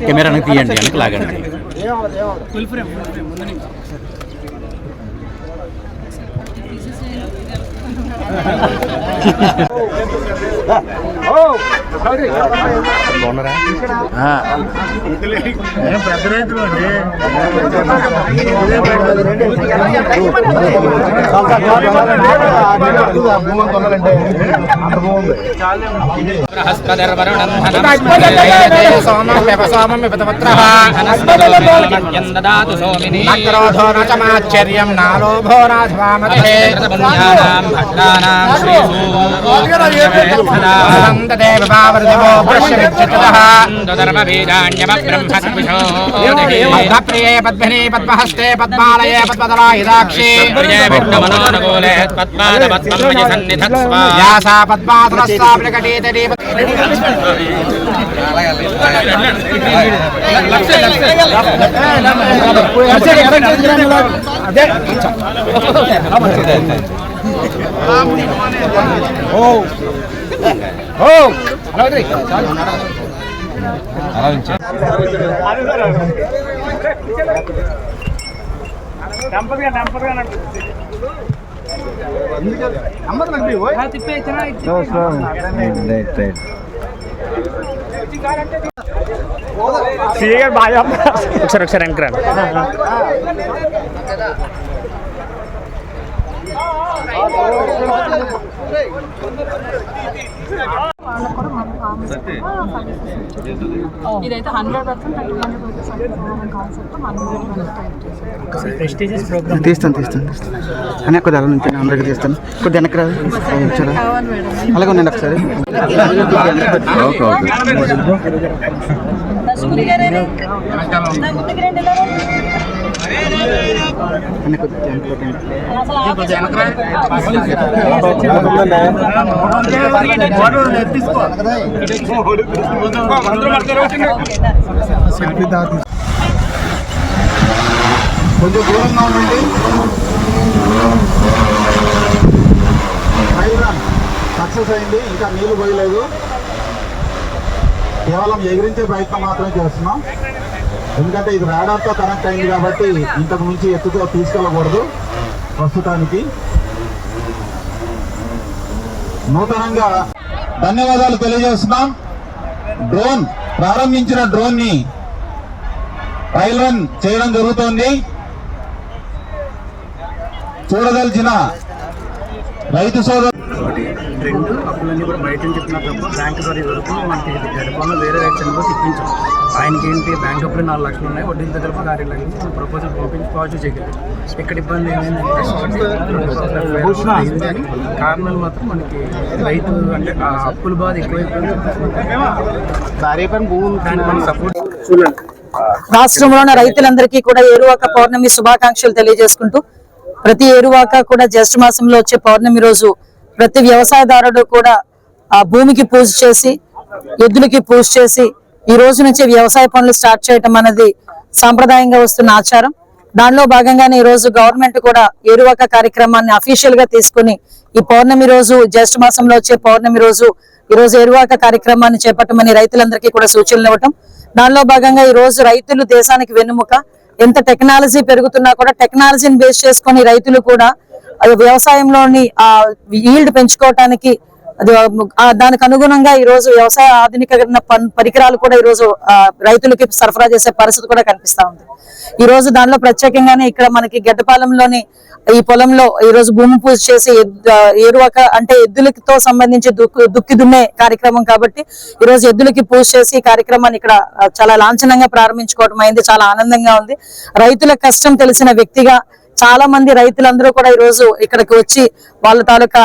Camera తీయండి, వెనక లాగండి. బాగున్నారా? పెద్ద రైతులు అండి. पद्मिनी पद्महस्ते पद्मालये पद्मदलायुधाक्षी यासा पद्मासनस्ताप्रकटीतरी ఒకసారి వెనకరండి. ఇదైతే 100% తీస్తాను అని కొద్ది అలా నుంచి అందరికి తీస్తాను. కొద్ది వెనక్కి రాదు అలాగే ఉండండి ఒకసారి. కొంచెం దూరంగా ఉండండి. సక్సెస్ అయింది, ఇంకా నీళ్లు పోయలేదు. కేవలం ఎగిరించే ప్రయత్నం మాత్రమే చేస్తున్నాం. ఎందుకంటే ఇది రాడార్తో కనెక్ట్ అయింది కాబట్టి ఇంతకు మించి ఎత్తుతో తీసుకెళ్ళకూడదు. ప్రస్తుతానికి నూతనంగా ధన్యవాదాలు తెలియజేస్తున్నాం. డ్రోన్ ప్రారంభించిన డ్రోన్ ని ట్రయల్ రన్ చేయడం జరుగుతోంది. చూడదలిచిన రైతు సోదరు అప్పులన్నీ కూడా బయట నుంచి చెప్పినా తప్ప బ్యాంకు ద్వారా వరకు మనకి గడపలో వేరే రైతు కూడా ఇప్పించాం. ఆయనకి ఏంటి బ్యాంక్ అప్పులు 4 లక్షలు ఉన్నాయి, వడ్డీలతో కలిపి 6 లక్షలు ప్రపోజల్ పంపించి పాజిటివ్ చేయగలిగాం. ఇక్కడ ఇబ్బంది ఏమైందంటే కారణాలు మాత్రం మనకి రైతు అంటే అప్పుల బాధ ఎక్కువైపోయింది. సపోర్ట్ చూడండి. రాష్ట్రంలోని రైతులందరికీ కూడా ఏరువాక పౌర్ణమి శుభాకాంక్షలు తెలియజేసుకుంటూ, ప్రతి ఏరువాక కూడా జ్యేష్ఠ మాసంలో వచ్చే పౌర్ణమి రోజు ప్రతి వ్యవసాయదారుడు కూడా ఆ భూమికి పూజ చేసి, ఎద్దులకి పూజ చేసి ఈ రోజు నుంచి వ్యవసాయ పనులు స్టార్ట్ చేయడం అనేది సాంప్రదాయంగా వస్తున్న ఆచారం. దానిలో భాగంగానే ఈ రోజు గవర్నమెంట్ కూడా ఏరువాక కార్యక్రమాన్ని అఫీషియల్ గా తీసుకుని ఈ పౌర్ణమి రోజు జ్యేష్ఠ మాసంలో వచ్చే పౌర్ణమి రోజు ఈ రోజు ఏరువాక కార్యక్రమాన్ని చేపట్టమని రైతులందరికీ కూడా సూచనలు ఇవ్వటం. దానిలో భాగంగా ఈ రోజు రైతులు దేశానికి వెన్నుముక. ఎంత టెక్నాలజీ పెరుగుతున్నా కూడా టెక్నాలజీని బేస్ చేసుకుని రైతులు కూడా వ్యవసాయంలోని ఈల్డ్ పెంచుకోవటానికి దానికి అనుగుణంగా ఈ రోజు వ్యవసాయ ఆధునికరణ పరికరాలు కూడా ఈ రోజు రైతులకి సరఫరా చేసే పరిస్థితి కూడా కనిపిస్తా ఉంది. ఈ రోజు దానిలో ప్రత్యేకంగానే ఇక్కడ మనకి గడ్డపాలెంలోని ఈ పొలంలో ఈ రోజు భూమి పూజ చేసి ఏరువాక అంటే ఎద్దులతో సంబంధించి దుక్కి దున్నే కార్యక్రమం కాబట్టి ఈ రోజు ఎద్దులకి పూజ చేసి కార్యక్రమాన్ని ఇక్కడ చాలా లాంఛనంగా ప్రారంభించుకోవడం అయింది. చాలా ఆనందంగా ఉంది. రైతుల కష్టం తెలిసిన వ్యక్తిగా చాలా మంది రైతులందరూ కూడా ఈ రోజు ఇక్కడికి వచ్చి వాళ్ళ తాలూకా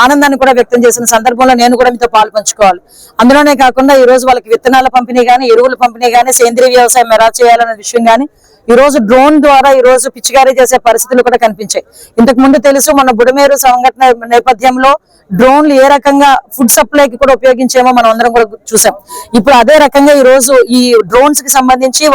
ఆనందాన్ని కూడా వ్యక్తం చేసిన సందర్భంలో నేను కూడా మీతో పాల్పంచుకోవాలి. అందులోనే కాకుండా ఈ రోజు వాళ్ళకి విత్తనాల పంపిణీ గానీ, ఎరువుల పంపిణీ గానీ, సేంద్రీయ వ్యవసాయం ఎలా చేయాలనే విషయం గానీ ఈ రోజు డ్రోన్ ద్వారా ఈ రోజు పిచికారీ చేసే పరిస్థితులు కూడా కనిపించాయి. ఇంతకు ముందు తెలుసు, మన బుడమేరు సంఘటన నేపథ్యంలో డ్రోన్లు ఏ రకంగా ఫుడ్ సప్లైకి కూడా ఉపయోగించేమో మనం అందరం కూడా చూసాం. ఇప్పుడు అదే రకంగా ఈ రోజు ఈ డ్రోన్స్ కి సంబంధించి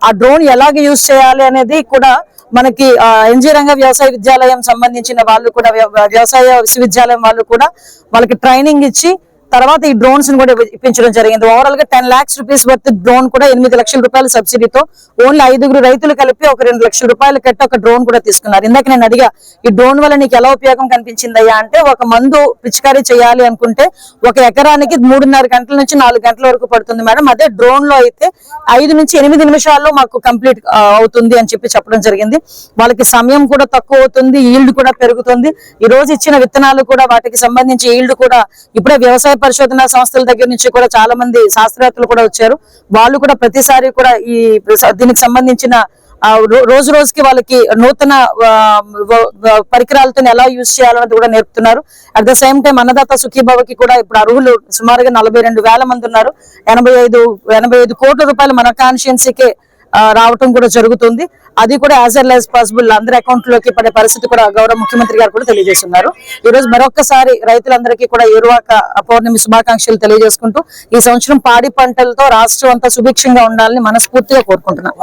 ఆ డ్రోన్ ఎలాగ యూజ్ చేయాలి అనేది కూడా మనకి ఎన్జీ రంగ వ్యవసాయ విద్యాలయం సంబంధించిన వాళ్ళు కూడా, వ్యవసాయ విశ్వవిద్యాలయం వాళ్ళు కూడా వాళ్ళకి ట్రైనింగ్ ఇచ్చి తర్వాత ఈ డ్రోన్స్ ని కూడా ఇప్పించడం జరిగింది. ఓవరాల్ గా 10 lakhs rupees వర్త్ డ్రోన్ కూడా 8 లక్షల రూపాయల సబ్సిడీతో ఓన్లీ 5 రైతులు కలిపి ఒక 2 లక్షల రూపాయలు కట్టి ఒక డ్రోన్ కూడా తీసుకున్నారు. ఇందాక నేను అడిగా, ఈ డ్రోన్ వల్ల నీకు ఎలా ఉపయోగం కనిపించిందయ్యా అంటే, ఒక మందు పిచికారీ చేయాలి అనుకుంటే 1 ఎకరానికి 3.5 గంటల నుంచి 4 గంటల వరకు పడుతుంది మేడం. అదే డ్రోన్ లో అయితే 5 నుంచి 8 నిమిషాల్లో మాకు కంప్లీట్ అవుతుంది అని చెప్పడం జరిగింది. వాళ్ళకి సమయం కూడా తక్కువ అవుతుంది, ఈల్డ్ కూడా పెరుగుతుంది. ఈ రోజు ఇచ్చిన విత్తనాలు కూడా వాటికి సంబంధించి ఈల్డ్ కూడా ఇప్పుడే వ్యవసాయ పరిశోధన సంస్థల దగ్గర నుంచి కూడా చాలా మంది శాస్త్రవేత్తలు కూడా వచ్చారు. వాళ్ళు కూడా ప్రతిసారి కూడా దీనికి సంబంధించిన రోజు రోజుకి వాళ్ళకి నూతన పరికరాలతో ఎలా యూజ్ చేయాలన్నది కూడా నేర్పుతున్నారు. అట్ ద సేమ్ టైం అన్నదాత సుఖీభవకి కూడా ఇప్పుడు అర్హులు సుమారుగా 42,000 మంది ఉన్నారు. 85 కోట్ల రూపాయలు మన కాన్స్టిట్యున్సీకే రావటం కూడా జరుగుతుంది. అది కూడా యాజ్ ఎర్లీ యాజ్ పాసిబుల్ అందరి అకౌంట్ లోకి పడే పరిస్థితి కూడా గౌరవ ముఖ్యమంత్రి గారు కూడా తెలియజేస్తున్నారు. ఈ రోజు మరొకసారి రైతులందరికీ కూడా ఏరువాక పౌర్ణమి శుభాకాంక్షలు తెలియజేసుకుంటూ ఈ సంవత్సరం పాడి పంటలతో రాష్ట్రం అంతా సుభిక్షంగా ఉండాలని మనస్ఫూర్తిగా కోరుకుంటున్నాం.